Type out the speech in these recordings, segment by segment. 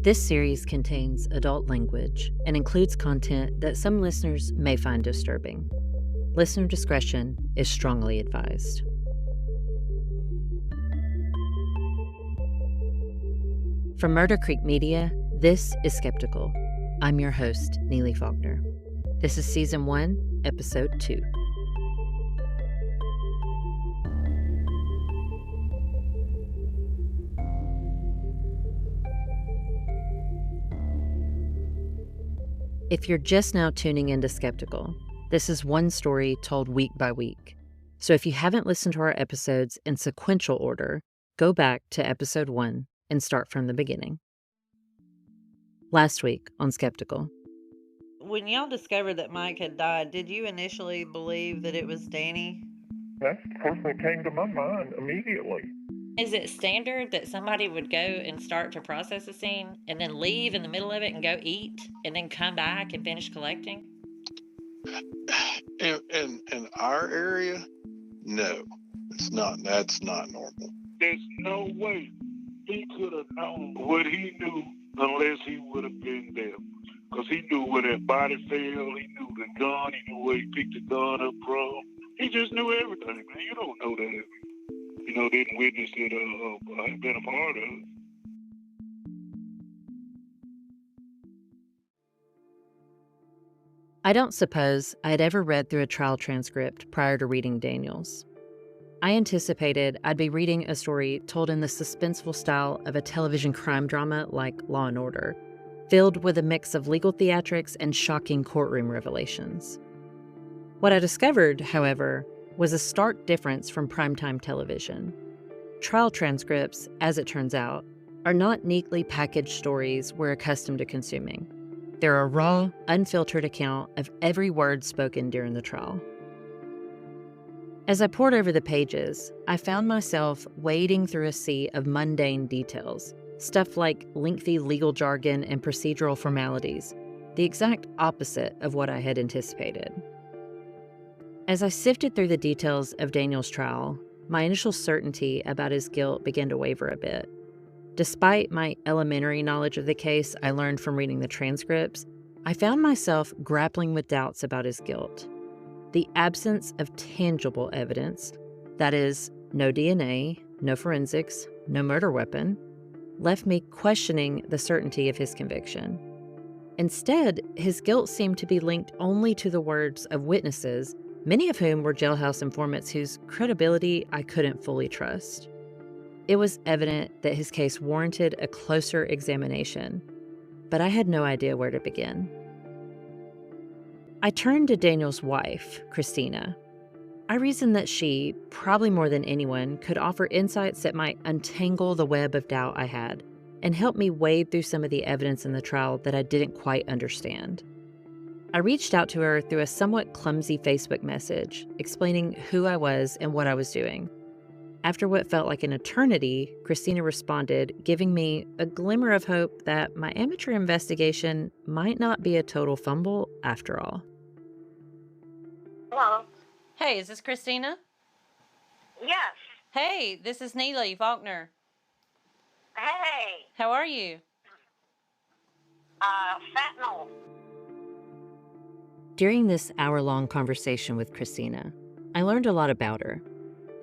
This series contains adult language and includes content that some listeners may find disturbing. Listener discretion is strongly advised. From Murder Creek Media, this is Skeptical. I'm your host, Neeli Faulkner. This is Season 1, Episode 2. If you're just now tuning into Skeptical, this is one story told week by week. So if you haven't listened to our episodes in sequential order, go back to Episode 1 and start from the beginning. Last week on Skeptical. When y'all discovered that Mike had died, did you initially believe that it was Danny? That's the first thing that came to my mind immediately. Is it standard that somebody would go and start to process a scene and then leave in the middle of it and go eat and then come back and finish collecting? In our area, no, it's not. That's not normal. There's no way he could have known what he knew unless he would have been there. Because he knew where that body fell, he knew the gun, he knew where he picked the gun up from. He just knew everything, man. You don't know that, didn't witness it or have been a part of it. I don't suppose I had ever read through a trial transcript prior to reading Daniel's. I anticipated I'd be reading a story told in the suspenseful style of a television crime drama like Law and Order, filled with a mix of legal theatrics and shocking courtroom revelations. What I discovered, however, was a stark difference from primetime television. Trial transcripts, as it turns out, are not neatly packaged stories we're accustomed to consuming. They're a raw, unfiltered account of every word spoken during the trial. As I pored over the pages, I found myself wading through a sea of mundane details, stuff like lengthy legal jargon and procedural formalities, the exact opposite of what I had anticipated. As I sifted through the details of Daniel's trial, my initial certainty about his guilt began to waver a bit. Despite my elementary knowledge of the case I learned from reading the transcripts, I found myself grappling with doubts about his guilt. The absence of tangible evidence, that is, no DNA, no forensics, no murder weapon, left me questioning the certainty of his conviction. Instead, his guilt seemed to be linked only to the words of witnesses, many of whom were jailhouse informants whose credibility I couldn't fully trust. It was evident that his case warranted a closer examination, but I had no idea where to begin. I turned to Daniel's wife, Christina. I reasoned that she, probably more than anyone, could offer insights that might untangle the web of doubt I had and help me wade through some of the evidence in the trial that I didn't quite understand. I reached out to her through a somewhat clumsy Facebook message, explaining who I was and what I was doing. After what felt like an eternity, Christina responded, giving me a glimmer of hope that my amateur investigation might not be a total fumble after all. Hello. Hey, is this Christina? Yes. Hey, this is Neeli Faulkner. Hey. How are you? Fentanyl. During this hour-long conversation with Christina, I learned a lot about her.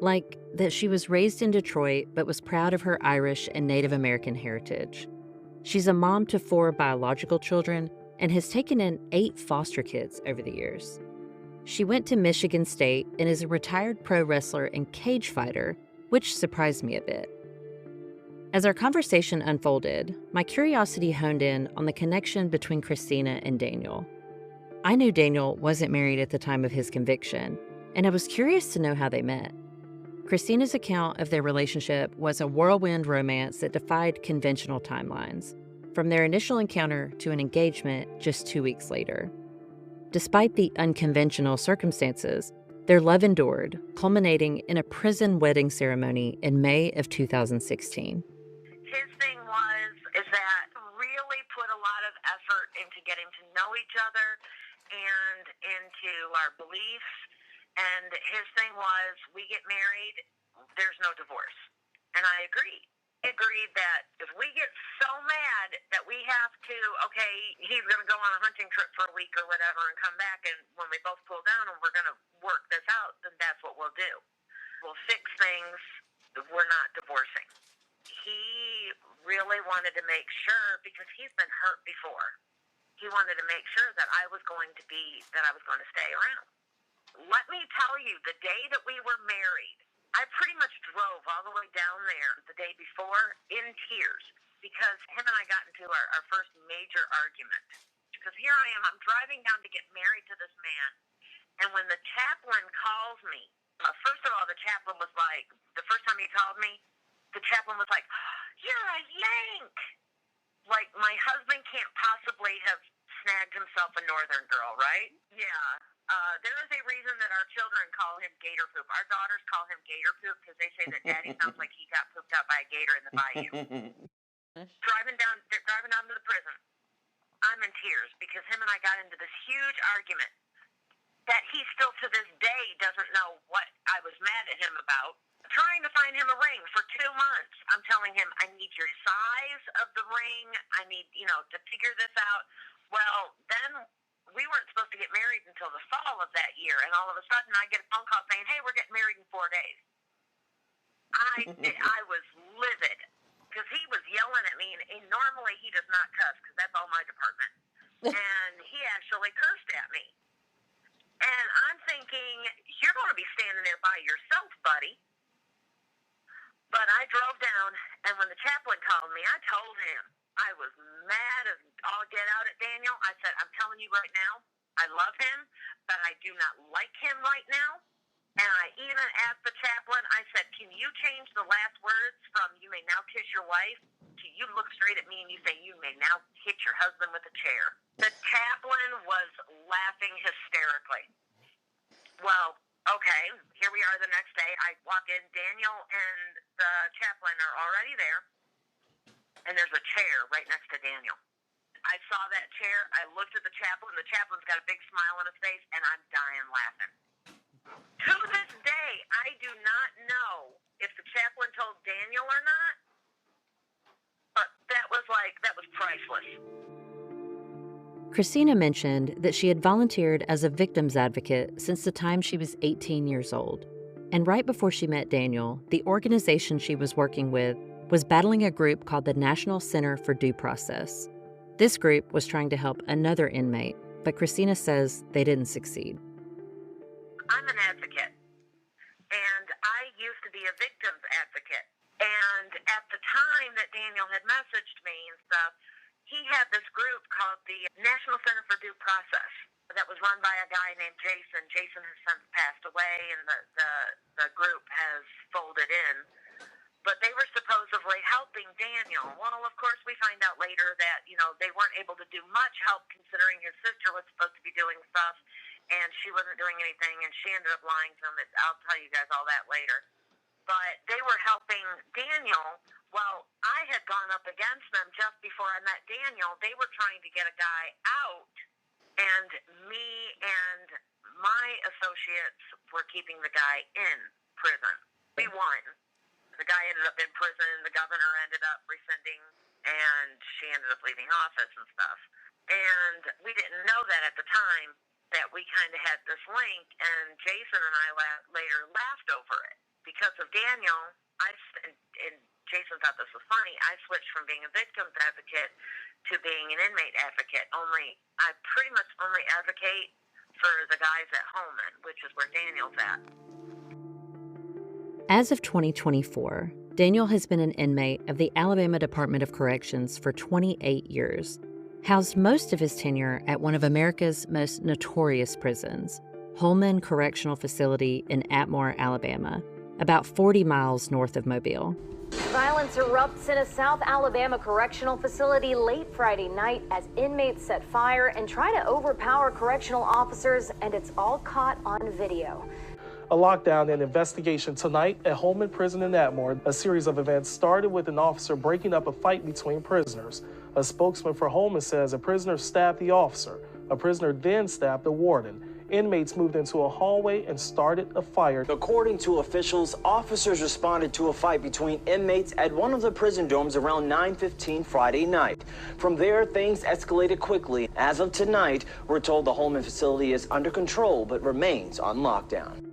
Like that she was raised in Detroit but was proud of her Irish and Native American heritage. She's a mom to 4 biological children and has taken in 8 foster kids over the years. She went to Michigan State and is a retired pro wrestler and cage fighter, which surprised me a bit. As our conversation unfolded, my curiosity honed in on the connection between Christina and Daniel. I knew Daniel wasn't married at the time of his conviction, and I was curious to know how they met. Christina's account of their relationship was a whirlwind romance that defied conventional timelines, from their initial encounter to an engagement just 2 weeks later. Despite the unconventional circumstances, their love endured, culminating in a prison wedding ceremony in May of 2016. His thing is that really put a lot of effort into getting to know each other and into our beliefs. And his thing was, we get married, there's no divorce. And I agreed. I agreed that if we get so mad that we okay, he's going to go on a hunting trip for a week or whatever and come back, and when we both pull down and we're going to work this out, then that's what we'll do. We'll fix things. We're not divorcing. He really wanted to make sure, because he's been hurt before, he wanted to make sure that I was going to stay around. Let me tell you, the day that we were married, I pretty much drove all the way down there the day before in tears, because him and I got into our first major argument. Because here I am, I'm driving down to get married to this man, and when the chaplain calls me, first of all, the chaplain was like, the first time he called me, the chaplain was like, "You're a Yank!" Like, my husband can't possibly have snagged himself a northern girl, right? Yeah. There is a reason that our children call him Gator Poop. Our daughters call him Gator Poop because they say that Daddy sounds like he got pooped out by a gator in the bayou. Driving down to the prison, I'm in tears because him and I got into this huge argument that he still to this day doesn't know what I was mad at him about. Trying to find him a ring for 2 months. I'm telling him, I need your size of the ring. I need, to figure this out. Well, then we weren't supposed to get married until the fall of that year, and all of a sudden I get a phone call saying, "Hey, we're getting married in 4 days." I was livid because he was yelling at me, and normally he does not cuss because that's all my department. And he actually cursed at me. And I'm thinking, you're going to be standing there by yourself, buddy. But I drove down, and when the chaplain called me, I told him I was mad as all get out at Daniel. I said, "I'm telling you right now, I love him, but I do not like him right now." And I even asked the chaplain, I said, "Can you change the last words from 'you may now kiss your wife' to 'you look straight at me and you say 'you may now hit your husband with a chair'?" The chaplain was laughing hysterically. Well, okay, here we are the next day. I walk in, Daniel and the chaplain are already there, and there's a chair right next to Daniel. I saw that chair, I looked at the chaplain's got a big smile on his face, and I'm dying laughing. To this day, I do not know if the chaplain told Daniel or not, but that was priceless. Christina mentioned that she had volunteered as a victim's advocate since the time she was 18 years old. And right before she met Daniel, the organization she was working with was battling a group called the National Center for Due Process. This group was trying to help another inmate, but Christina says they didn't succeed. I'm an advocate, and I used to be a victim's advocate. And at the time that Daniel had messaged me and stuff, he had this group called the National Center for Due Process that was run by a guy named Jason. Jason has since passed away, and the group has folded in. But they were supposedly helping Daniel. Well, of course, we find out later that, they weren't able to do much help considering his sister was supposed to be doing stuff, and she wasn't doing anything, and she ended up lying to him. I'll tell you guys all that later. But they were helping Daniel. Well, I had gone up against them just before I met Daniel. They were trying to get a guy out, and me and my associates were keeping the guy in prison. We won. The guy ended up in prison, the governor ended up rescinding, and she ended up leaving office and stuff. And we didn't know that at the time, that we kind of had this link, and Jason and I later laughed over it. Because of Daniel, and Jason thought this was funny, I switched from being a victim's advocate to being an inmate advocate. Only, I pretty much only advocate for the guys at Holman, which is where Daniel's at. As of 2024, Daniel has been an inmate of the Alabama Department of Corrections for 28 years, housed most of his tenure at one of America's most notorious prisons, Holman Correctional Facility in Atmore, Alabama, about 40 miles north of Mobile. Violence erupts in a South Alabama correctional facility late Friday night as inmates set fire and try to overpower correctional officers, and it's all caught on video. A lockdown and investigation tonight at Holman Prison in Atmore. A series of events started with an officer breaking up a fight between prisoners. A spokesman for Holman says a prisoner stabbed the officer. A prisoner then stabbed the warden. Inmates moved into a hallway and started a fire. According to officials, officers responded to a fight between inmates at one of the prison dorms around 9:15 Friday night. From there, things escalated quickly. As of tonight, we're told the Holman facility is under control but remains on lockdown.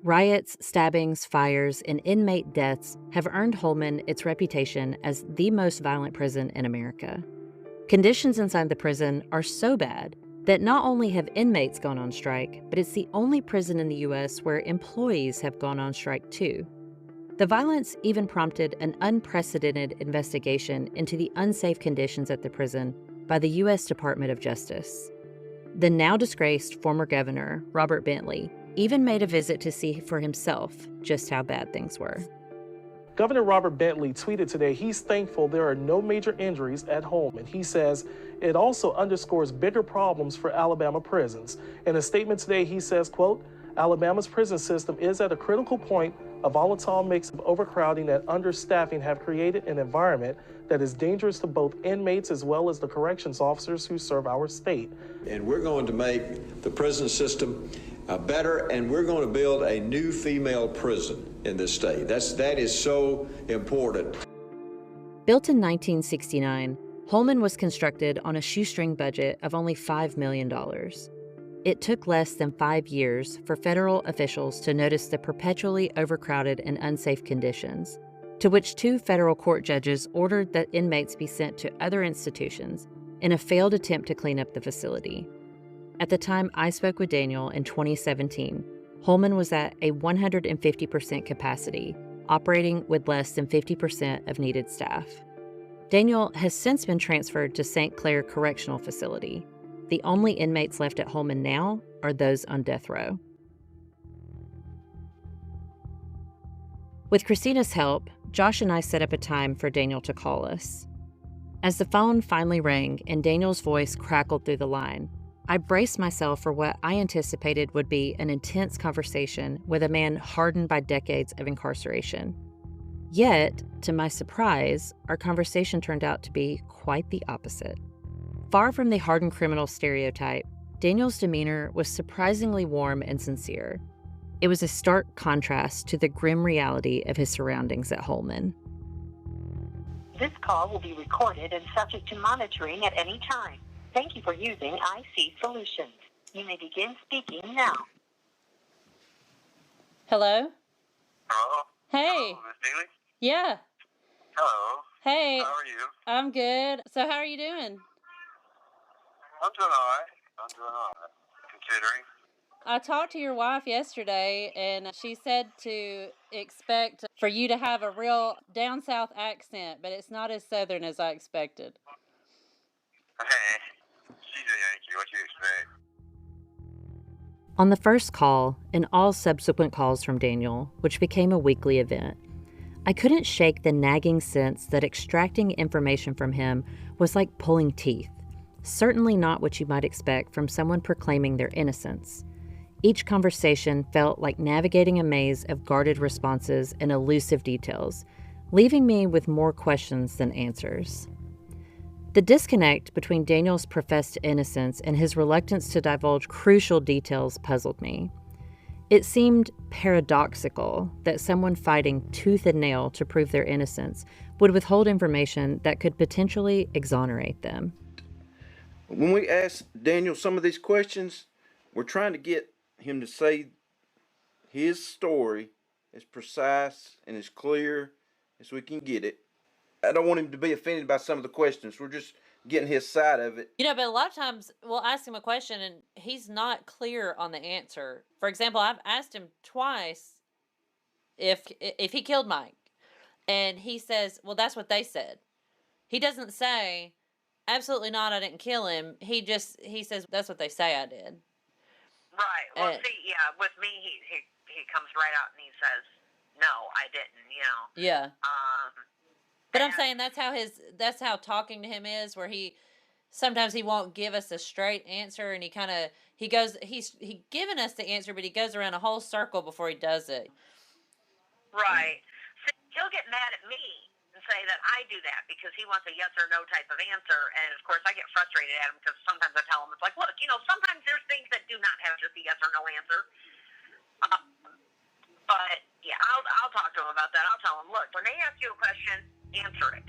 Riots, stabbings, fires, and inmate deaths have earned Holman its reputation as the most violent prison in America. Conditions inside the prison are so bad that not only have inmates gone on strike, but it's the only prison in the U.S. where employees have gone on strike too. The violence even prompted an unprecedented investigation into the unsafe conditions at the prison by the U.S. Department of Justice. The now disgraced former governor, Robert Bentley, even made a visit to see for himself just how bad things were. Governor Robert Bentley tweeted today he's thankful there are no major injuries at home, and he says it also underscores bigger problems for Alabama prisons. In a statement today, he says, quote, Alabama's prison system is at a critical point. A volatile mix of overcrowding and understaffing have created an environment that is dangerous to both inmates as well as the corrections officers who serve our state. And we're going to make the prison system better, and we're going to build a new female prison in this state. That is so important. Built in 1969, Holman was constructed on a shoestring budget of only $5 million. It took less than 5 years for federal officials to notice the perpetually overcrowded and unsafe conditions, to which 2 federal court judges ordered that inmates be sent to other institutions in a failed attempt to clean up the facility. At the time I spoke with Daniel in 2017, Holman was at a 150% capacity, operating with less than 50% of needed staff. Daniel has since been transferred to St. Clair Correctional Facility. The only inmates left at Holman now are those on death row. With Christina's help, Josh and I set up a time for Daniel to call us. As the phone finally rang and Daniel's voice crackled through the line, I braced myself for what I anticipated would be an intense conversation with a man hardened by decades of incarceration. Yet, to my surprise, our conversation turned out to be quite the opposite. Far from the hardened criminal stereotype, Daniel's demeanor was surprisingly warm and sincere. It was a stark contrast to the grim reality of his surroundings at Holman. This call will be recorded and subject to monitoring at any time. Thank you for using IC Solutions. You may begin speaking now. Hello? Hello? Hey. Hello, Miss Neeli? Yeah. Hello. Hey. How are you? I'm good. So how are you doing? I'm doing all right. Considering. I talked to your wife yesterday, and she said to expect for you to have a real down south accent, but it's not as southern as I expected. Hey, she's a Yankee. What you expect? On the first call, and all subsequent calls from Daniel, which became a weekly event, I couldn't shake the nagging sense that extracting information from him was like pulling teeth. Certainly not what you might expect from someone proclaiming their innocence. Each conversation felt like navigating a maze of guarded responses and elusive details, leaving me with more questions than answers. The disconnect between Daniel's professed innocence and his reluctance to divulge crucial details puzzled me. It seemed paradoxical that someone fighting tooth and nail to prove their innocence would withhold information that could potentially exonerate them. When we ask Daniel some of these questions, we're trying to get him to say his story as precise and as clear as we can get it. I don't want him to be offended by some of the questions. We're just getting his side of it. You know, but a lot of times we'll ask him a question and he's not clear on the answer. For example, I've asked him twice if he killed Mike, and he says, well, that's what they said. He doesn't say, absolutely not, I didn't kill him. He says, that's what they say I did. Right. Well, with me, he comes right out and he says, no, I didn't, Yeah. But I'm saying that's how talking to him is, where sometimes he won't give us a straight answer, and he's given us the answer, but he goes around a whole circle before he does it. Right. So he'll get mad at me and say that I do that because he wants a yes or no type of answer. And, of course, I get frustrated at him because sometimes I tell him, it's like, look, sometimes there's things that do not have just a yes or no answer. But, yeah, I'll talk to him about that. I'll tell him, look, when they ask you a question, answer it.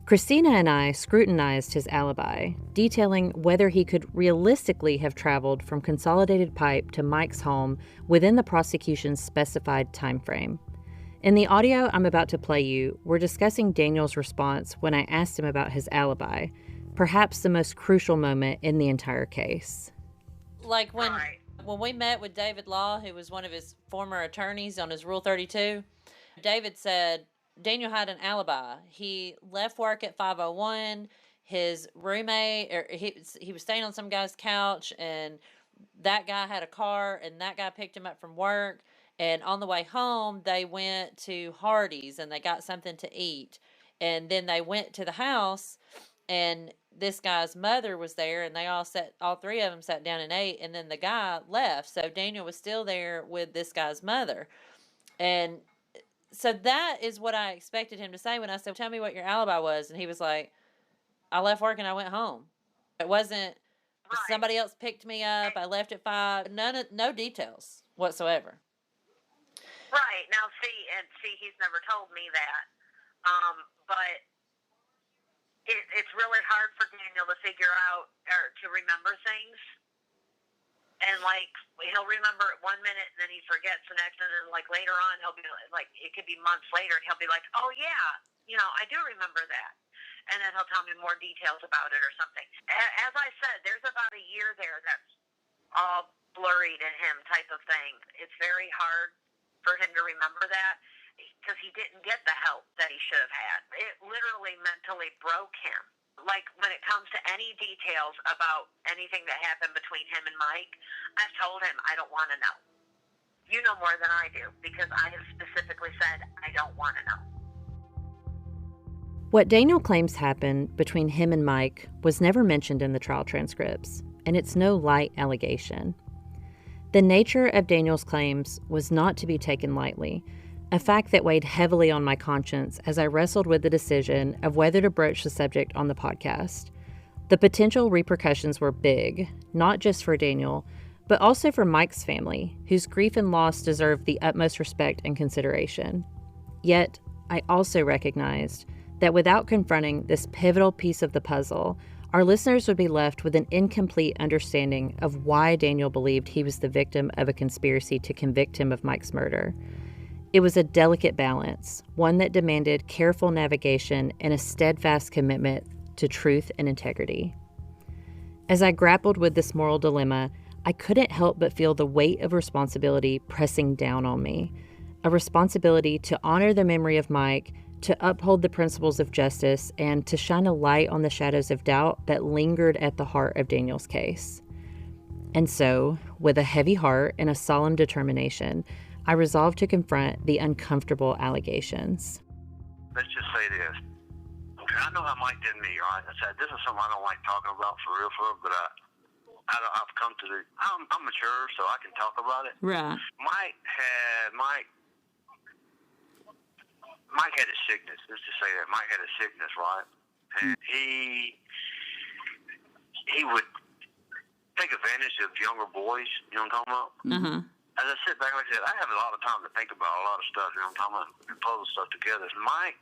Christina and I scrutinized his alibi, detailing whether he could realistically have traveled from Consolidated Pipe to Mike's home within the prosecution's specified time frame. In the audio I'm about to play you, we're discussing Daniel's response when I asked him about his alibi, perhaps the most crucial moment in the entire case. Like when we met with David Law, who was one of his former attorneys on his Rule 32, David said Daniel had an alibi. He left work at 5:01. His roommate, he was staying on some guy's couch, and that guy had a car, and that guy picked him up from work. And on the way home, they went to Hardee's, and they got something to eat. And then they went to the house, and this guy's mother was there, and all three of them sat down and ate, and then the guy left. So Daniel was still there with this guy's mother. And so that is what I expected him to say when I said, tell me what your alibi was. And he was like, I left work and I went home. It wasn't somebody else picked me up. I left at 5. No details whatsoever. Right. Now, see, he's never told me that. But it's really hard for Daniel to figure out or to remember things. And, like, he'll remember it 1 minute, and then he forgets the next, and then, like, later on, he'll be, like, it could be months later, and he'll be like, oh, yeah, I do remember that. And then he'll tell me more details about it or something. As I said, there's about a year there that's all blurry to him type of thing. It's very hard for him to remember that because he didn't get the help that he should have had. It literally mentally broke him. Like, when it comes to any details about anything that happened between him and Mike, I've told him I don't want to know. You know more than I do, because I have specifically said I don't want to know. What Daniel claims happened between him and Mike was never mentioned in the trial transcripts, and it's no light allegation. The nature of Daniel's claims was not to be taken lightly, a fact that weighed heavily on my conscience as I wrestled with the decision of whether to broach the subject on the podcast. The potential repercussions were big, not just for Daniel, but also for Mike's family, whose grief and loss deserved the utmost respect and consideration. Yet, I also recognized that without confronting this pivotal piece of the puzzle, our listeners would be left with an incomplete understanding of why Daniel believed he was the victim of a conspiracy to convict him of Mike's murder. It was a delicate balance, one that demanded careful navigation and a steadfast commitment to truth and integrity. As I grappled with this moral dilemma, I couldn't help but feel the weight of responsibility pressing down on me, a responsibility to honor the memory of Mike, to uphold the principles of justice, and to shine a light on the shadows of doubt that lingered at the heart of Daniel's case. And so, with a heavy heart and a solemn determination, I resolved to confront the uncomfortable allegations. Let's just say this. Okay, I know how Mike did me, right? I said, this is something I don't like talking about for real, but I've come to I'm mature, so I can talk about it. Right. Mike had a sickness. Let's just say that. Mike had a sickness, right? And he would take advantage of younger boys, you know what I'm talking about? Uh-huh. As I sit back, like I said, I have a lot of time to think about a lot of stuff, you know what I'm talking about? And puzzle stuff together. Mike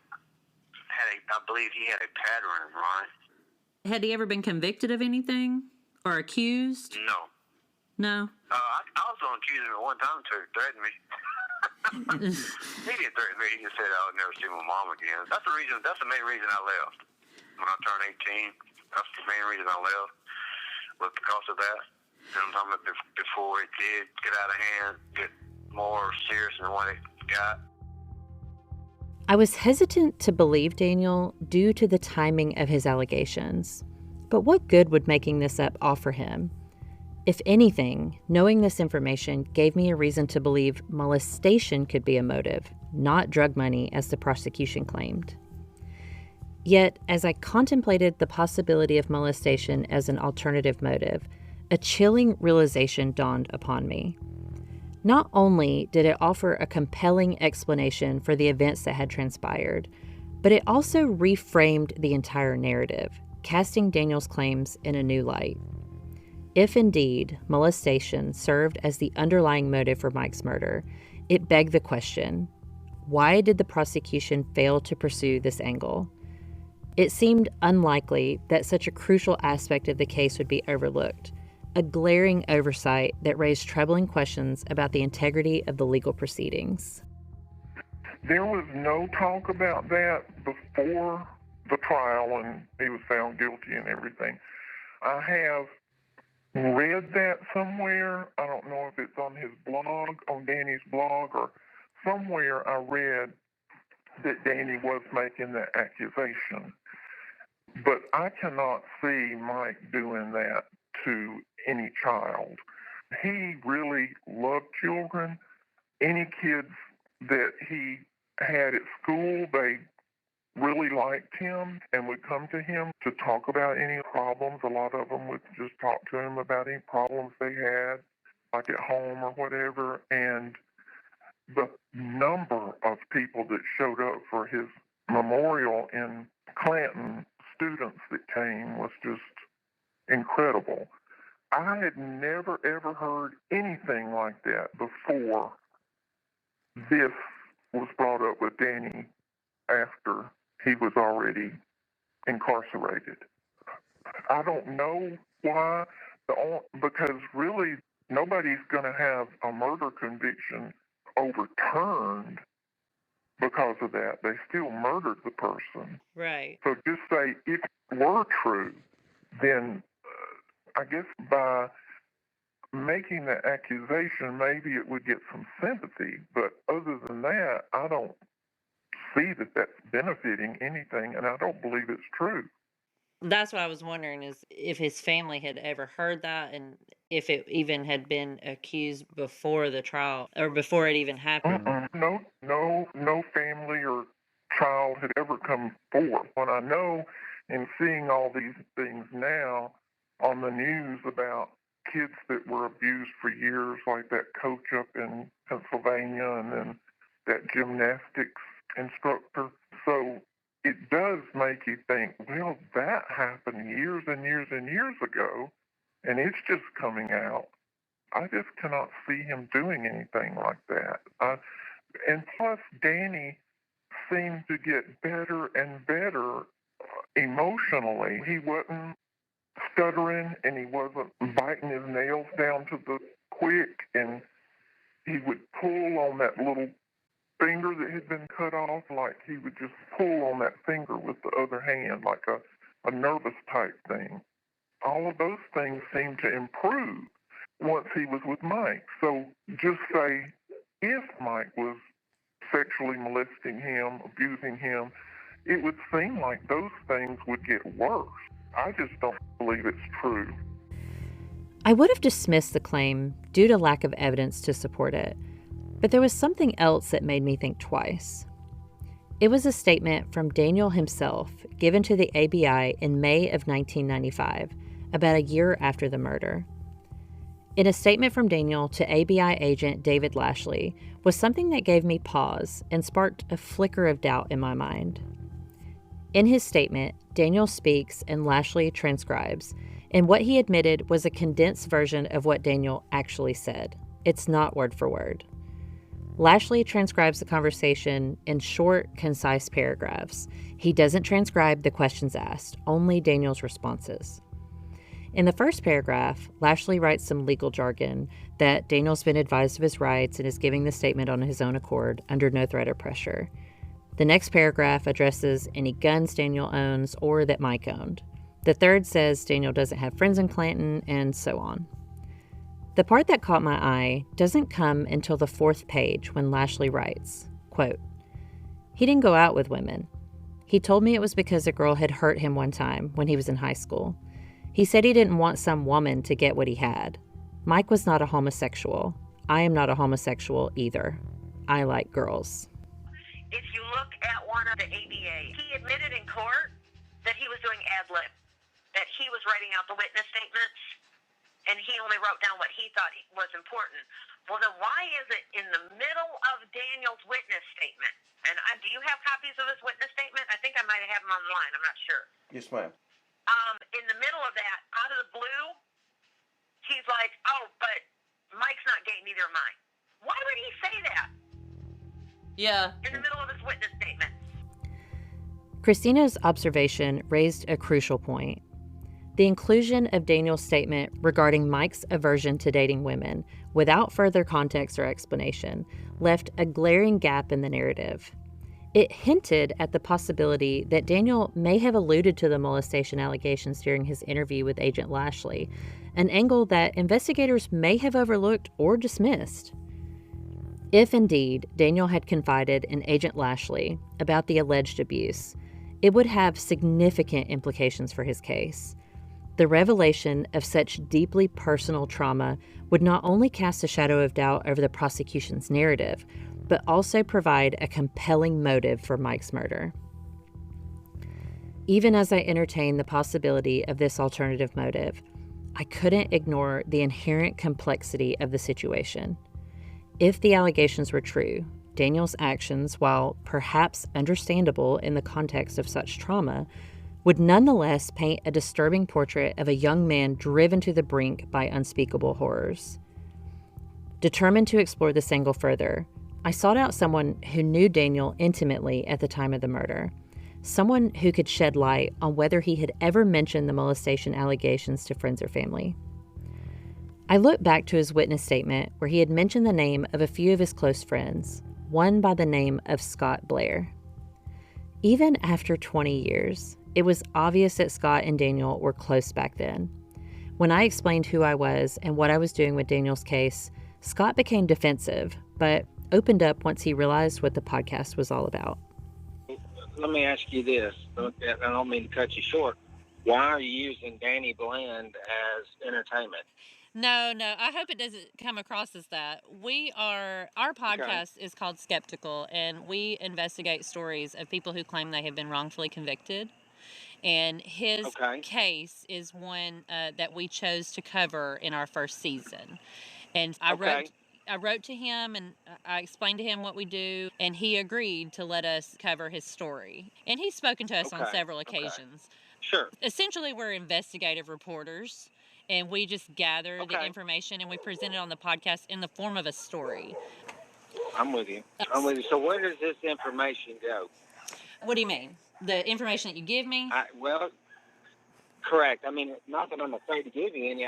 I believe he had a pattern, right? Had he ever been convicted of anything? Or accused? No. No? I was going to accuse him at one time to threaten me. He didn't threaten me. He just said I would never see my mom again. That's the main reason I left. When I turned 18, that's the main reason I left, was because of that. You know what I'm talking about? Before it did get out of hand, get more serious than what it got. I was hesitant to believe Daniel due to the timing of his allegations. But what good would making this up offer him? If anything, knowing this information gave me a reason to believe molestation could be a motive, not drug money as the prosecution claimed. Yet, as I contemplated the possibility of molestation as an alternative motive, a chilling realization dawned upon me. Not only did it offer a compelling explanation for the events that had transpired, but it also reframed the entire narrative, casting Daniel's claims in a new light. If indeed molestation served as the underlying motive for Mike's murder, it begged the question, why did the prosecution fail to pursue this angle? It seemed unlikely that such a crucial aspect of the case would be overlooked, a glaring oversight that raised troubling questions about the integrity of the legal proceedings. There was no talk about that before the trial and he was found guilty and everything. I have read that somewhere. I don't know if it's on his blog, on Danny's blog, or somewhere I read that Danny was making that accusation. But I cannot see Mike doing that to any child. He really loved children. Any kids that he had at school, they really liked him and would come to him to talk about any problems. A lot of them would just talk to him about any problems they had, like at home or whatever. And the number of people that showed up for his memorial in Clanton, students that came, was just incredible. I had never, ever heard anything like that before this was brought up with Danny after he was already incarcerated. I don't know why, because really nobody's going to have a murder conviction overturned because of that. They still murdered the person. Right. So just say, if it were true, then I guess by making that accusation, maybe it would get some sympathy. But other than that, I don't see that that's benefiting anything, and I don't believe it's true. That's what I was wondering, is if his family had ever heard that, and if it even had been accused before the trial or before it even happened. No family or child had ever come forth. When I know, and seeing all these things now on the news about kids that were abused for years, like that coach up in Pennsylvania and then that gymnastics instructor. So it does make you think, well, that happened years and years and years ago, and it's just coming out. I just cannot see him doing anything like that. And plus, Danny seemed to get better and better emotionally. He wasn't stuttering, and he wasn't biting his nails down to the quick, and he would pull on that little finger that had been cut off, like he would just pull on that finger with the other hand, like a nervous type thing. All of those things seemed to improve once he was with Mike. So just say, if Mike was sexually molesting him, abusing him, it would seem like those things would get worse. I just don't believe it's true. I would have dismissed the claim due to lack of evidence to support it, but there was something else that made me think twice. It was a statement from Daniel himself given to the ABI in May of 1995, about a year after the murder. In a statement from Daniel to ABI agent David Lashley was something that gave me pause and sparked a flicker of doubt in my mind. In his statement, Daniel speaks and Lashley transcribes, and what he admitted was a condensed version of what Daniel actually said. It's not word for word. Lashley transcribes the conversation in short, concise paragraphs. He doesn't transcribe the questions asked, only Daniel's responses. In the first paragraph, Lashley writes some legal jargon that Daniel's been advised of his rights and is giving the statement on his own accord, under no threat or pressure. The next paragraph addresses any guns Daniel owns or that Mike owned. The third says Daniel doesn't have friends in Clanton, and so on. The part that caught my eye doesn't come until the fourth page when Lashley writes, quote, "He didn't go out with women. He told me it was because a girl had hurt him one time when he was in high school. He said he didn't want some woman to get what he had. Mike was not a homosexual. I am not a homosexual either. I like girls." If you look at one of the ABA, he admitted in court that he was doing ad-lib, that he was writing out the witness statements, and he only wrote down what he thought was important. Well, then why is it in the middle of Daniel's witness statement? And do you have copies of his witness statement? I think I might have them online. I'm not sure. Yes, ma'am. In the middle of that, out of the blue, he's like, "Oh, but Mike's not gay, neither am I." Why would he say that? Yeah. In the middle of his witness statement. Christina's observation raised a crucial point. The inclusion of Daniel's statement regarding Mike's aversion to dating women, without further context or explanation, left a glaring gap in the narrative. It hinted at the possibility that Daniel may have alluded to the molestation allegations during his interview with Agent Lashley, an angle that investigators may have overlooked or dismissed. If indeed Daniel had confided in Agent Lashley about the alleged abuse, it would have significant implications for his case. The revelation of such deeply personal trauma would not only cast a shadow of doubt over the prosecution's narrative, but also provide a compelling motive for Mike's murder. Even as I entertained the possibility of this alternative motive, I couldn't ignore the inherent complexity of the situation. If the allegations were true, Daniel's actions, while perhaps understandable in the context of such trauma, would nonetheless paint a disturbing portrait of a young man driven to the brink by unspeakable horrors. Determined to explore this angle further, I sought out someone who knew Daniel intimately at the time of the murder, someone who could shed light on whether he had ever mentioned the molestation allegations to friends or family. I looked back to his witness statement where he had mentioned the name of a few of his close friends, one by the name of Scott Blair. Even after 20 years, it was obvious that Scott and Daniel were close back then. When I explained who I was and what I was doing with Daniel's case, Scott became defensive, but opened up once he realized what the podcast was all about. Let me ask you this. I don't mean to cut you short. Why are you using Danny Blan as entertainment? No, I hope it doesn't come across as that. Our podcast is called Skeptical, and we investigate stories of people who claim they have been wrongfully convicted. And his case is one that we chose to cover in our first season. And I wrote to him and I explained to him what we do, and he agreed to let us cover his story. And he's spoken to us on several occasions. Sure. Essentially, we're investigative reporters, and we just gather the information and we present it on the podcast in the form of a story. I'm with you. So where does this information go? What do you mean? The information that you give me? Well, correct. I mean, not that I'm afraid to give you any.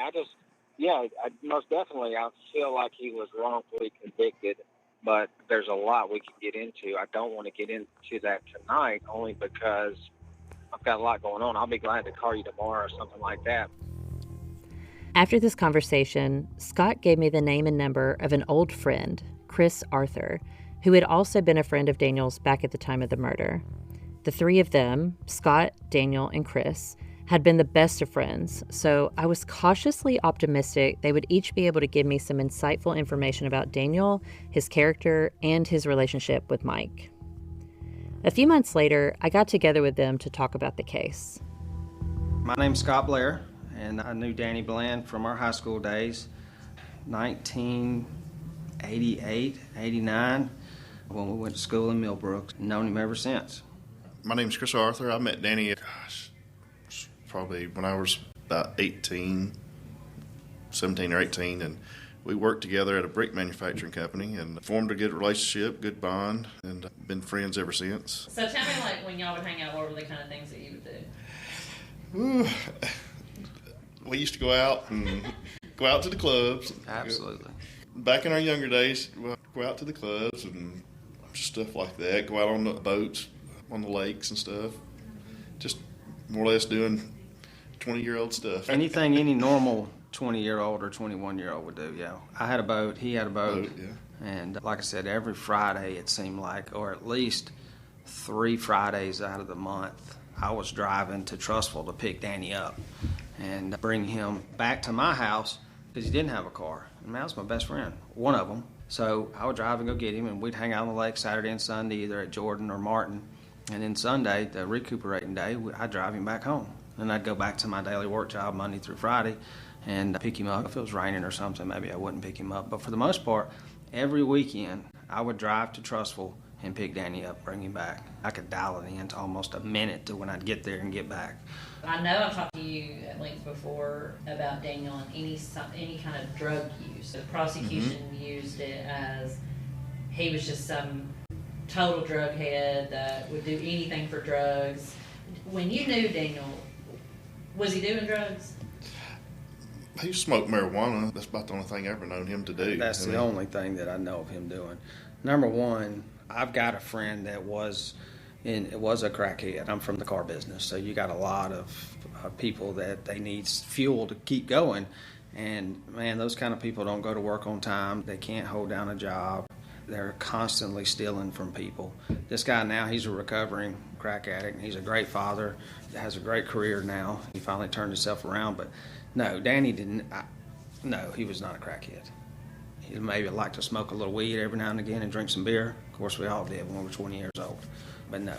Most definitely I feel like he was wrongfully convicted, but there's a lot we can get into. I don't want to get into that tonight only because I've got a lot going on. I'll be glad to call you tomorrow or something like that. After this conversation, Scott gave me the name and number of an old friend, Chris Arthur, who had also been a friend of Daniel's back at the time of the murder. The three of them, Scott, Daniel, and Chris, had been the best of friends, so I was cautiously optimistic they would each be able to give me some insightful information about Daniel, his character, and his relationship with Mike. A few months later, I got together with them to talk about the case. My name's Scott Blair, and I knew Danny Blan from our high school days, 1988, 89, when we went to school in Millbrook. Known him ever since. My name's Chris Arthur. I met Danny, probably when I was about 17 or 18, and we worked together at a brick manufacturing company and formed a good relationship, good bond, and been friends ever since. So tell me, like, when y'all would hang out, what were the kind of things that you would do? Ooh, we used to go out to the clubs. Absolutely. Back in our younger days, we'd go out to the clubs and stuff like that, go out on the boats, on the lakes and stuff. Just more or less doing 20-year-old stuff. Anything any normal 20-year-old or 21-year-old would do, yeah. I had a boat, he had a boat. And like I said, every Friday it seemed like, or at least 3 Fridays out of the month, I was driving to Trussville to pick Danny up and bring him back to my house because he didn't have a car. And that was my best friend, one of them. So I would drive and go get him, and we'd hang out on the lake Saturday and Sunday, either at Jordan or Martin. And then Sunday, the recuperating day, I'd drive him back home. And I'd go back to my daily work job Monday through Friday and pick him up. If it was raining or something, maybe I wouldn't pick him up. But for the most part, every weekend, I would drive to Trussville and pick Danny up, bring him back. I could dial it in to almost a minute to when I'd get there and get back. I know I've talked to you at length before about Daniel and any kind of drug use. The prosecution used it as he was just some total drug head that would do anything for drugs. When you knew Daniel, was he doing drugs? He smoked marijuana. That's about the only thing I've ever known him to do. That's the only thing that I know of him doing. Number one, I've got a friend that was a crackhead. I'm from the car business, so you got a lot of people that they need fuel to keep going. And man, those kind of people don't go to work on time. They can't hold down a job. They're constantly stealing from people. This guy now, he's a recovering crack addict. He's a great father, has a great career now. He finally turned himself around, but no, Danny didn't. No, he was not a crackhead. He maybe liked to smoke a little weed every now and again and drink some beer. Of course, we all did when we were 20 years old. But no,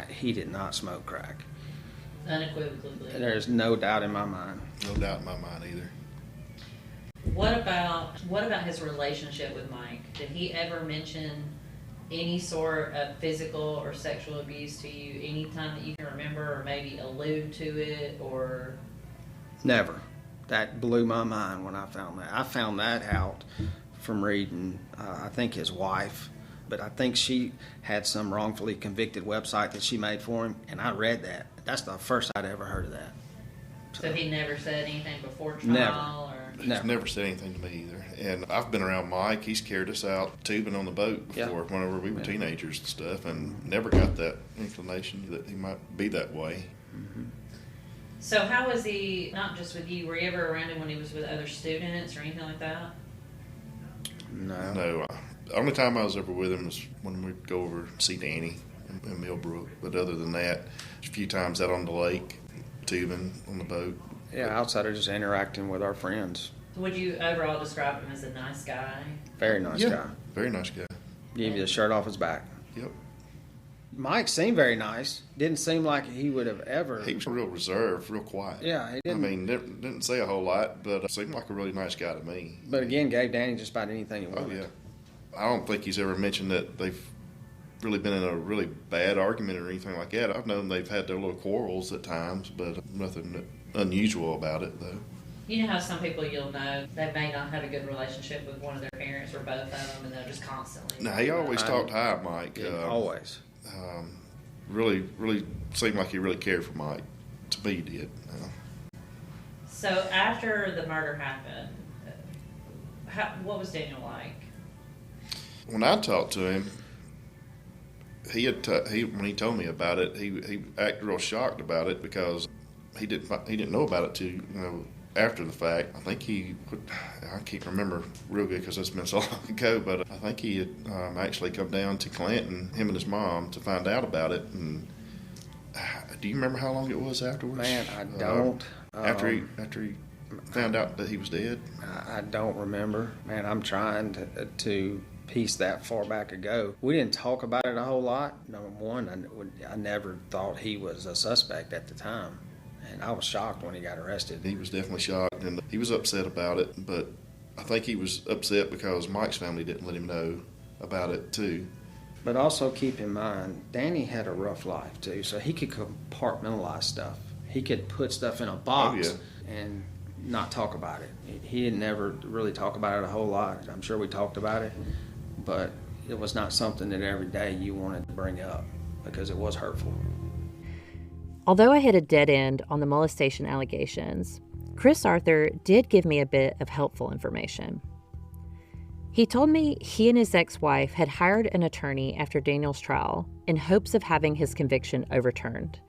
he did not smoke crack. Unequivocally. There's no doubt in my mind. No doubt in my mind either. What about his relationship with Mike? Did he ever mention any sort of physical or sexual abuse to you any time that you can remember, or maybe allude to it, or? Never. That blew my mind when I found that. I found that out from reading, I think his wife, but I think she had some wrongfully convicted website that she made for him, and I read that. That's the first I'd ever heard of that. So he never said anything before trial? Never. He's never said anything to me either. And I've been around Mike. He's carried us out tubing on the boat before whenever we were teenagers and stuff, and never got that inclination that he might be that way. So how was he, not just with you, were you ever around him when he was with other students or anything like that? No. The only time I was ever with him was when we'd go over and see Danny in Millbrook. But other than that, a few times out on the lake, tubing on the boat. Yeah, outside of just interacting with our friends. Would you overall describe him as a nice guy? Very nice guy. Very nice guy. Gave you the shirt off his back. Yep. Mike seemed very nice. Didn't seem like he would have ever. He was real reserved, real quiet. Yeah, he didn't. I mean, didn't say a whole lot, but seemed like a really nice guy to me. But again, gave Danny just about anything he wanted. Oh, yeah. I don't think he's ever mentioned that they've really been in a really bad argument or anything like that. I've known they've had their little quarrels at times, but nothing unusual about it, though. You know how some people you'll know, they may not have a good relationship with one of their parents or both of them, and they'll just constantly... Now, he always talked high of Mike. Always. Really seemed like he really cared for Mike. To me, he did. So after the murder happened, what was Daniel like? When I talked to him, when he told me about it, he acted real shocked about it because he didn't know about it till after the fact. I think I can't remember real good because it's been so long ago, but I think he had actually come down to Clanton, him and his mom, to find out about it. And do you remember how long it was afterwards? Man, I don't. After he found out that he was dead? I don't remember. Man, I'm trying to piece that far back ago. We didn't talk about it a whole lot. Number one, I never thought he was a suspect at the time. And I was shocked when he got arrested. He was definitely shocked, and he was upset about it, but I think he was upset because Mike's family didn't let him know about it, too. But also keep in mind, Danny had a rough life, too, so he could compartmentalize stuff. He could put stuff in a box and not talk about it. He didn't ever really talk about it a whole lot. I'm sure we talked about it, but it was not something that every day you wanted to bring up because it was hurtful. Although I hit a dead end on the molestation allegations, Chris Arthur did give me a bit of helpful information. He told me he and his ex-wife had hired an attorney after Daniel's trial in hopes of having his conviction overturned.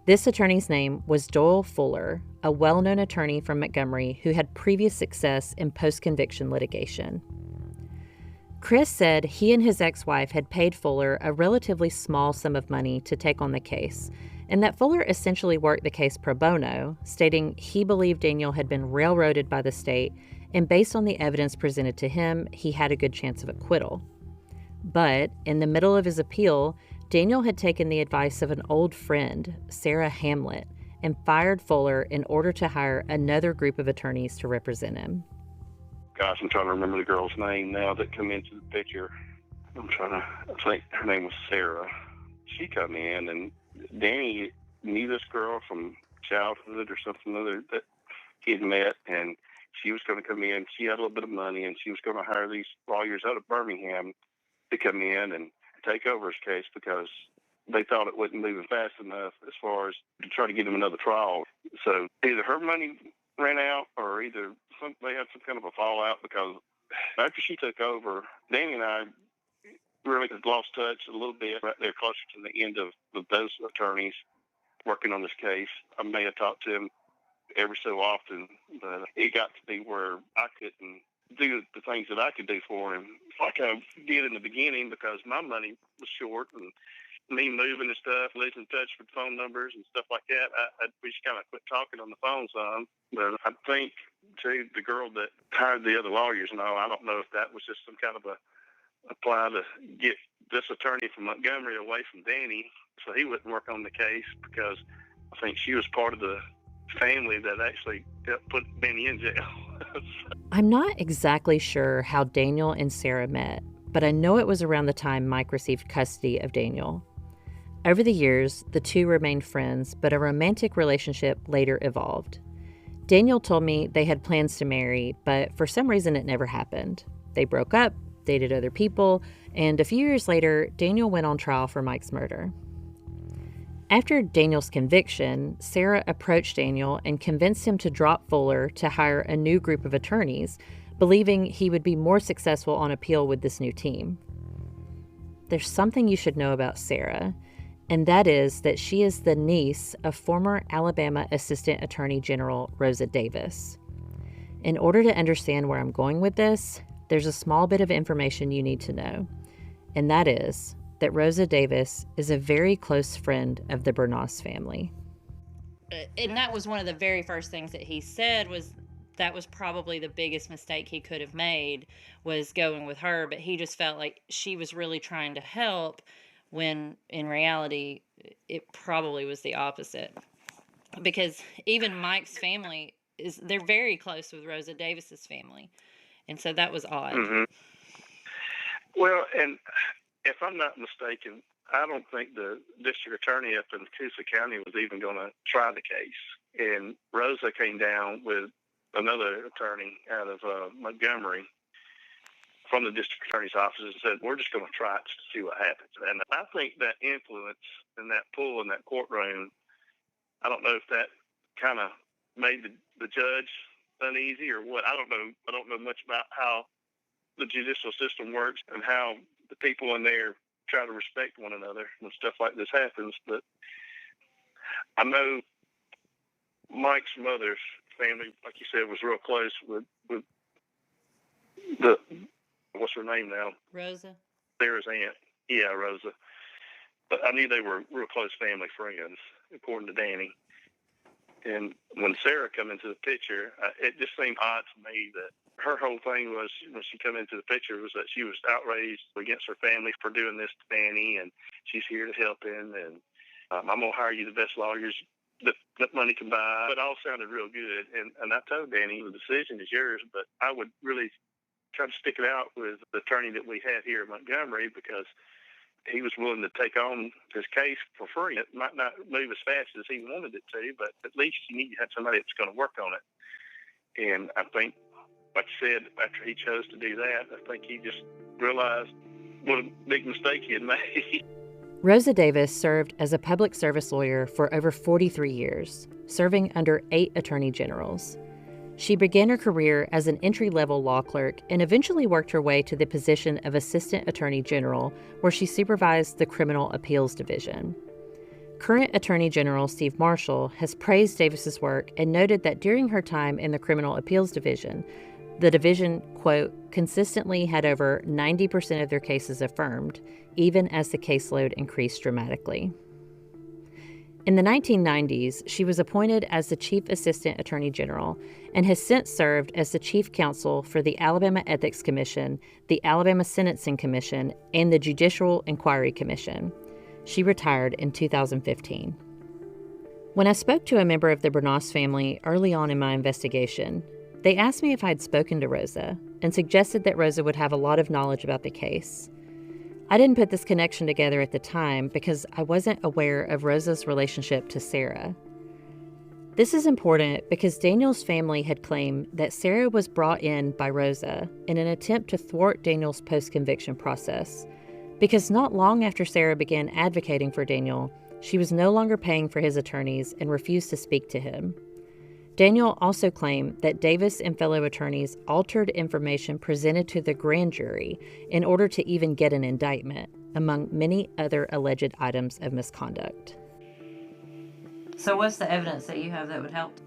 This attorney's name was Doyle Fuller, a well-known attorney from Montgomery who had previous success in post-conviction litigation. Chris said he and his ex-wife had paid Fuller a relatively small sum of money to take on the case, and that Fuller essentially worked the case pro bono, stating he believed Daniel had been railroaded by the state, and based on the evidence presented to him, he had a good chance of acquittal. But in the middle of his appeal, Daniel had taken the advice of an old friend, Sarah Hamlet, and fired Fuller in order to hire another group of attorneys to represent him. Gosh, I'm trying to remember the girl's name now that come into the picture. I think her name was Sarah. She come in, and Danny knew this girl from childhood or something other that he had met, and she was going to come in. She had a little bit of money, and she was going to hire these lawyers out of Birmingham to come in and take over his case because they thought it wasn't moving fast enough as far as to try to get him another trial. So either her money ran out or either they had some kind of a fallout, because after she took over, Danny and I really lost touch a little bit right there closer to the end of those attorneys working on this case. I may have talked to him every so often, but it got to be where I couldn't do the things that I could do for him like I did in the beginning, because my money was short, and me moving and stuff, losing touch with phone numbers and stuff like that, we just kind of quit talking on the phone some. But I think, too, the girl that hired the other lawyers and all, I don't know if that was just some kind of a apply to get this attorney from Montgomery away from Danny so he wouldn't work on the case, because I think she was part of the family that actually helped put Danny in jail. I'm not exactly sure how Daniel and Sarah met, but I know it was around the time Mike received custody of Daniel. Over the years, the two remained friends, but a romantic relationship later evolved. Daniel told me they had plans to marry, but for some reason it never happened. They broke up, dated other people, and a few years later, Daniel went on trial for Mike's murder. After Daniel's conviction, Sarah approached Daniel and convinced him to drop Fuller to hire a new group of attorneys, believing he would be more successful on appeal with this new team. There's something you should know about Sarah, and that is that she is the niece of former Alabama Assistant Attorney General Rosa Davis. In order to understand where I'm going with this, there's a small bit of information you need to know, and that is that Rosa Davis is a very close friend of the Bernays family. And that was one of the very first things that he said, was that was probably the biggest mistake he could have made, was going with her, but he just felt like she was really trying to help, when in reality it probably was the opposite. Because even Mike's family they're very close with Rosa Davis's family. And so that was odd. Mm-hmm. Well, and if I'm not mistaken, I don't think the district attorney up in Coosa County was even going to try the case. And Rosa came down with another attorney out of Montgomery from the district attorney's office and said, we're just going to try it to see what happens. And I think that influence and that pull in that courtroom, I don't know if that kind of made the judge uneasy or what. I don't know. I don't know much about how the judicial system works and how the people in there try to respect one another when stuff like this happens. But I know Mike's mother's family, like you said, was real close with the, what's her name now? Rosa. Sarah's aunt. Yeah, Rosa. But I knew they were real close family friends, according to Danny. And when Sarah come into the picture, it just seemed odd to me that her whole thing was, when she come into the picture, was that she was outraged against her family for doing this to Danny, and she's here to help him, and I'm going to hire you the best lawyers that money can buy. It all sounded real good, and I told Danny, the decision is yours, but I would really try to stick it out with the attorney that we had here in Montgomery, because he was willing to take on his case for free. It might not move as fast as he wanted it to, but at least you need to have somebody that's going to work on it. And I think, like I said, after he chose to do that, I think he just realized what a big mistake he had made. Rosa Davis served as a public service lawyer for over 43 years, serving under 8 attorney generals. She began her career as an entry-level law clerk and eventually worked her way to the position of Assistant Attorney General, where she supervised the Criminal Appeals Division. Current Attorney General Steve Marshall has praised Davis's work and noted that during her time in the Criminal Appeals Division, the division, quote, consistently had over 90% of their cases affirmed, even as the caseload increased dramatically. In the 1990s, she was appointed as the Chief Assistant Attorney General and has since served as the Chief Counsel for the Alabama Ethics Commission, the Alabama Sentencing Commission, and the Judicial Inquiry Commission. She retired in 2015. When I spoke to a member of the Bernas family early on in my investigation, they asked me if I'd spoken to Rosa and suggested that Rosa would have a lot of knowledge about the case. I didn't put this connection together at the time because I wasn't aware of Rosa's relationship to Sarah. This is important because Daniel's family had claimed that Sarah was brought in by Rosa in an attempt to thwart Daniel's post-conviction process, because not long after Sarah began advocating for Daniel, she was no longer paying for his attorneys and refused to speak to him. Daniel also claimed that Davis and fellow attorneys altered information presented to the grand jury in order to even get an indictment, among many other alleged items of misconduct. So what's the evidence that you have that would help?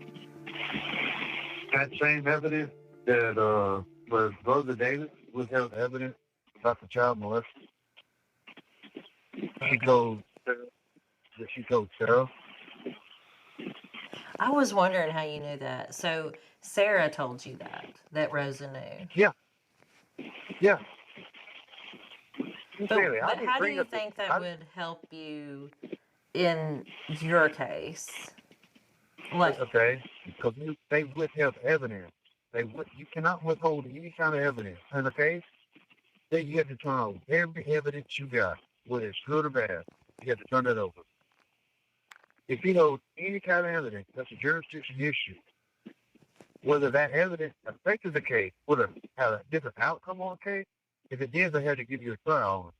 That same evidence that was Rosa Davis withheld evidence about the child molester. She told Sarah. I was wondering how you knew that. So Sarah told you that Rosa knew. Yeah. But how do you think that would help you in your case? Like, okay, because they withheld evidence. You cannot withhold any kind of evidence in a case. Then you have to turn over every evidence you got, whether it's good or bad. You have to turn it over. If you hold any kind of evidence, that's a jurisdiction issue. Whether that evidence affected the case, would it have a different outcome on the case? If it did, they had to give you a trial.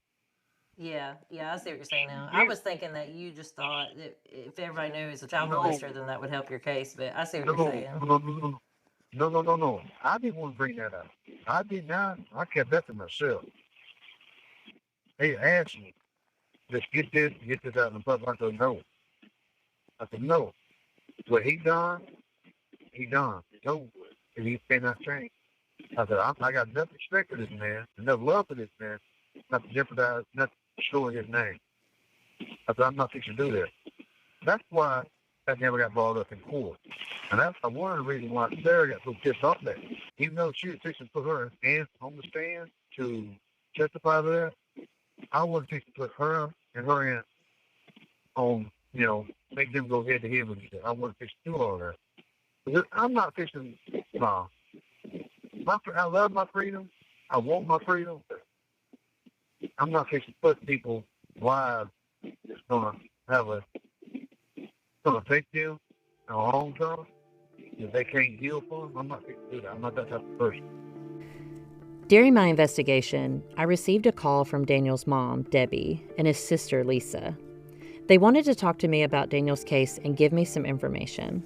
yeah, I see what you're saying now. I was thinking that you just thought that if everybody knew he was a child molester, then that would help your case, but I see what you're saying. No. I didn't want to bring that up. I did not. I kept that to myself. They asked me, let's get this out in the public. I said, no. No. What he done, It's over with. And he cannot change. I said, I got enough respect for this man, enough love for this man, not to jeopardize, not to destroy his name. I said, I'm not fixing to do that. That's why that never got brought up in court. And that's one of the reasons why Sarah got so pissed off that. Even though she was fixing to put her aunt on the stand to testify to that, I wasn't fixing to put her and her aunt on, make them go head to head with each other. I wasn't fixing to do all that. I'm not fixing, I love my freedom. I want my freedom. I'm not fixing to put people's lives that's going to affect them in the long term. If they can't deal for them, I'm not fixing to do that. I'm not that type of person. During my investigation, I received a call from Daniel's mom, Debbie, and his sister, Lisa. They wanted to talk to me about Daniel's case and give me some information.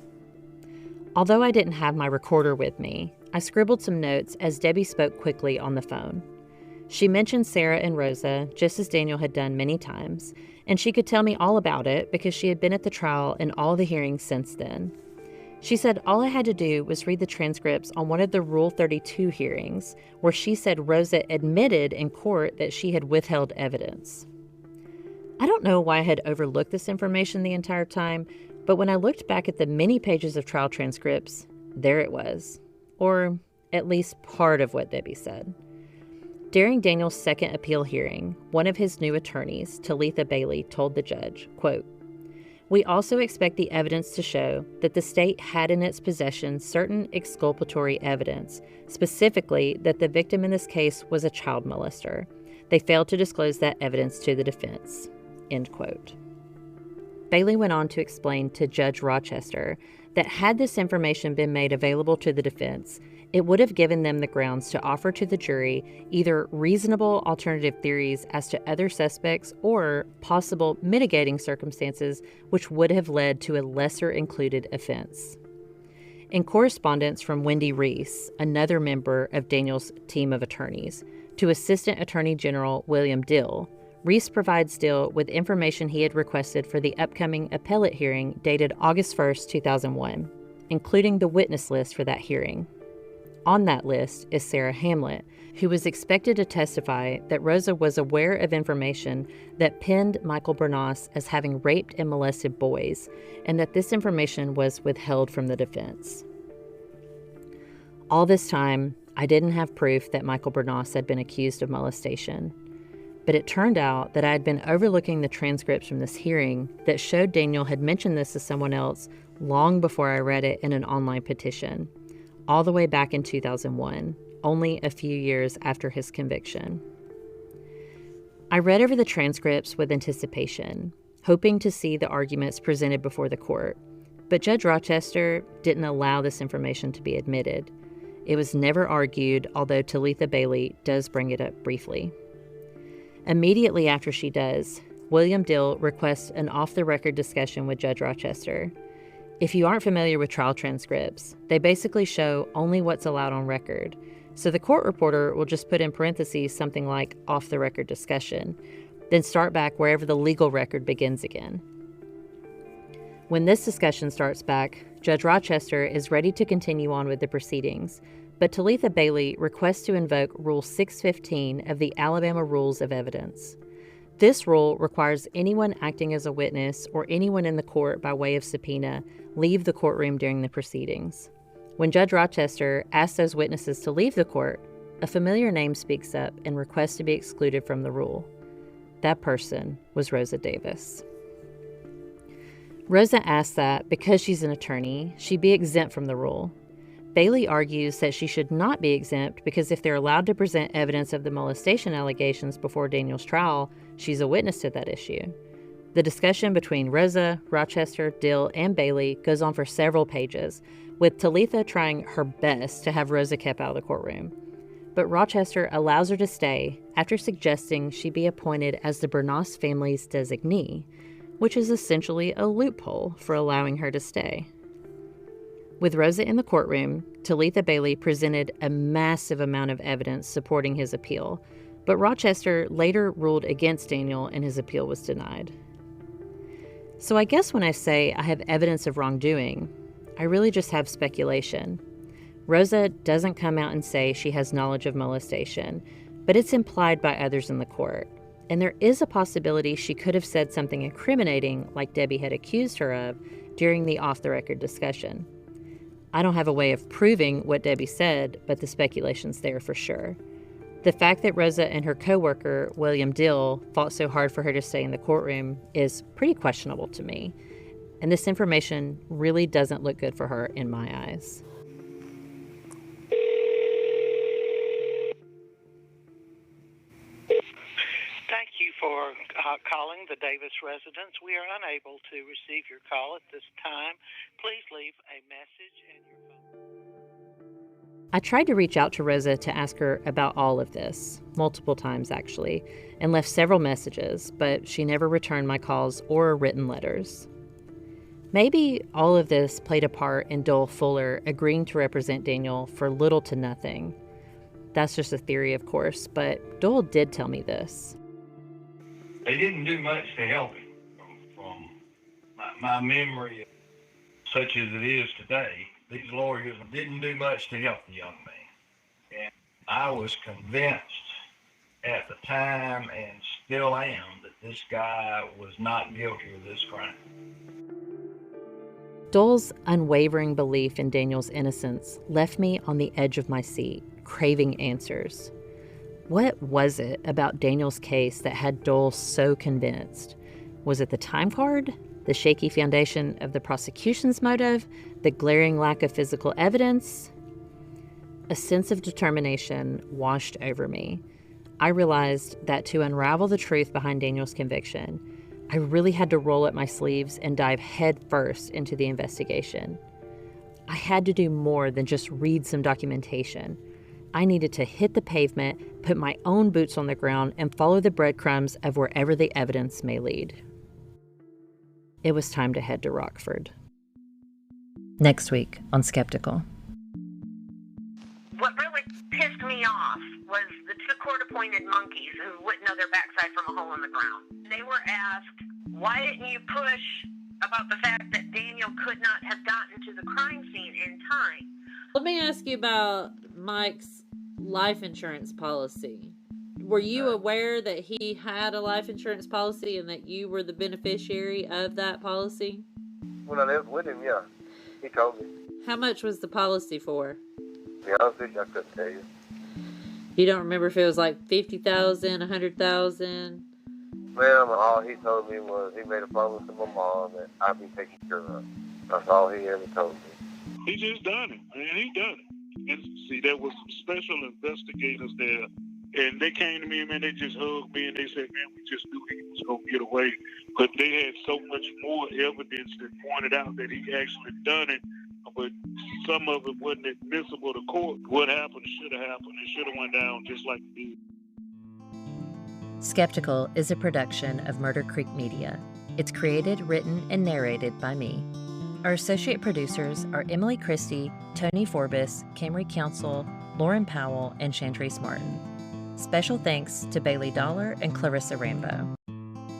Although I didn't have my recorder with me, I scribbled some notes as Debbie spoke quickly on the phone. She mentioned Sarah and Rosa, just as Daniel had done many times, and she could tell me all about it because she had been at the trial and all the hearings since then. She said all I had to do was read the transcripts on one of the Rule 32 hearings, where she said Rosa admitted in court that she had withheld evidence. I don't know why I had overlooked this information the entire time, but when I looked back at the many pages of trial transcripts, there it was. Or at least part of what Debbie said. During Daniel's second appeal hearing, one of his new attorneys, Talitha Bailey, told the judge, quote, "We also expect the evidence to show that the state had in its possession certain exculpatory evidence, specifically that the victim in this case was a child molester. They failed to disclose that evidence to the defense." End quote. Bailey went on to explain to Judge Rochester that had this information been made available to the defense, it would have given them the grounds to offer to the jury either reasonable alternative theories as to other suspects or possible mitigating circumstances which would have led to a lesser included offense. In correspondence from Wendy Reese, another member of Daniel's team of attorneys, to Assistant Attorney General William Dill, Reese provides Dill with information he had requested for the upcoming appellate hearing dated August 1st, 2001, including the witness list for that hearing. On that list is Sarah Hamlet, who was expected to testify that Rosa was aware of information that pinned Michael Bernas as having raped and molested boys, and that this information was withheld from the defense. All this time, I didn't have proof that Michael Bernas had been accused of molestation. but it turned out that I had been overlooking the transcripts from this hearing that showed Daniel had mentioned this to someone else long before I read it in an online petition, all the way back in 2001, only a few years after his conviction. I read over the transcripts with anticipation, hoping to see the arguments presented before the court, but Judge Rochester didn't allow this information to be admitted. It was never argued, although Talitha Bailey does bring it up briefly. Immediately after she does, William Dill requests an off-the-record discussion with Judge Rochester. If you aren't familiar with trial transcripts, they basically show only what's allowed on record, so the court reporter will just put in parentheses something like off-the-record discussion, then start back wherever the legal record begins again. When this discussion starts back, Judge Rochester is ready to continue on with the proceedings, but Talitha Bailey requests to invoke Rule 615 of the Alabama Rules of Evidence. This rule requires anyone acting as a witness or anyone in the court by way of subpoena leave the courtroom during the proceedings. When Judge Rochester asks those witnesses to leave the court, a familiar name speaks up and requests to be excluded from the rule. That person was Rosa Davis. Rosa asks that, because she's an attorney, she be exempt from the rule. Bailey argues that she should not be exempt because if they're allowed to present evidence of the molestation allegations before Daniel's trial, she's a witness to that issue. The discussion between Rosa, Rochester, Dill, and Bailey goes on for several pages, with Talitha trying her best to have Rosa kept out of the courtroom. But Rochester allows her to stay after suggesting she be appointed as the Bernas family's designee, which is essentially a loophole for allowing her to stay. With Rosa in the courtroom, Talitha Bailey presented a massive amount of evidence supporting his appeal, but Rochester later ruled against Daniel and his appeal was denied. So I guess when I say I have evidence of wrongdoing, I really just have speculation. Rosa doesn't come out and say she has knowledge of molestation, but it's implied by others in the court. And there is a possibility she could have said something incriminating like Debbie had accused her of during the off-the-record discussion. I don't have a way of proving what Debbie said, but the speculation's there for sure. The fact that Rosa and her coworker, William Dill, fought so hard for her to stay in the courtroom is pretty questionable to me. And this information really doesn't look good for her in my eyes. Thank you for calling the Davis residence. We are unable to receive your call at this time. Please leave a message and your phone. I tried to reach out to Rosa to ask her about all of this, multiple times actually, and left several messages, but she never returned my calls or written letters. Maybe all of this played a part in Dole Fuller agreeing to represent Daniel for little to nothing. That's just a theory, of course, but Dole did tell me this. They didn't do much to help him. From my memory, such as it is today, these lawyers didn't do much to help the young man. And I was convinced at the time, and still am, that this guy was not guilty of this crime. Dole's unwavering belief in Daniel's innocence left me on the edge of my seat, craving answers. What was it about Daniel's case that had Dole so convinced? Was it the time card? The shaky foundation of the prosecution's motive? The glaring lack of physical evidence? A sense of determination washed over me. I realized that to unravel the truth behind Daniel's conviction, I really had to roll up my sleeves and dive headfirst into the investigation. I had to do more than just read some documentation. I needed to hit the pavement, put my own boots on the ground, and follow the breadcrumbs of wherever the evidence may lead. It was time to head to Rockford. Next week on Skeptical. What really pissed me off was the two court-appointed monkeys who wouldn't know their backside from a hole in the ground. They were asked, why didn't you push about the fact that Daniel could not have gotten to the crime scene in time? Let me ask you about Mike's life insurance policy. Were you aware that he had a life insurance policy and that you were the beneficiary of that policy? When I lived with him, yeah. He told me. How much was the policy for? To be honest with you, I couldn't tell you. You don't remember if it was like 50,000, 100,000? Well, all he told me was he made a promise to my mom that I'd be taken care of. That's all he ever told me. He just done it, man. He done it. And see, there was some special investigators there, and they came to me, man. They just hugged me, and they said, man, we just knew he was going to get away. But they had so much more evidence that pointed out that he actually done it, but some of it wasn't admissible to court. What happened should have happened. It should have went down just like it did. Skeptical is a production of Murder Creek Media. It's created, written, and narrated by me. Our associate producers are Emily Christie, Tony Forbes, Camry Council, Lauren Powell, and Chantrice Martin. Special thanks to Bailey Dollar and Clarissa Rambo.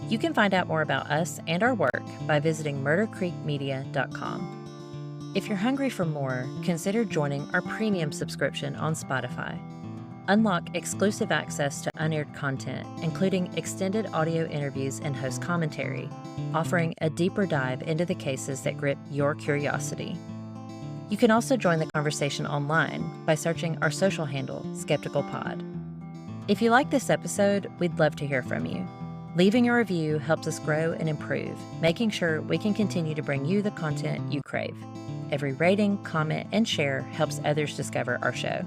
You can find out more about us and our work by visiting murdercreekmedia.com. If you're hungry for more, consider joining our premium subscription on Spotify. Unlock exclusive access to unaired content, including extended audio interviews and host commentary, offering a deeper dive into the cases that grip your curiosity. You can also join the conversation online by searching our social handle, SkepticalPod. If you like this episode, we'd love to hear from you. Leaving a review helps us grow and improve, making sure we can continue to bring you the content you crave. Every rating, comment, and share helps others discover our show.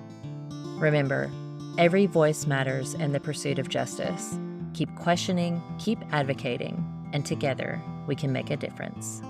Remember, every voice matters in the pursuit of justice. Keep questioning, keep advocating, and together we can make a difference.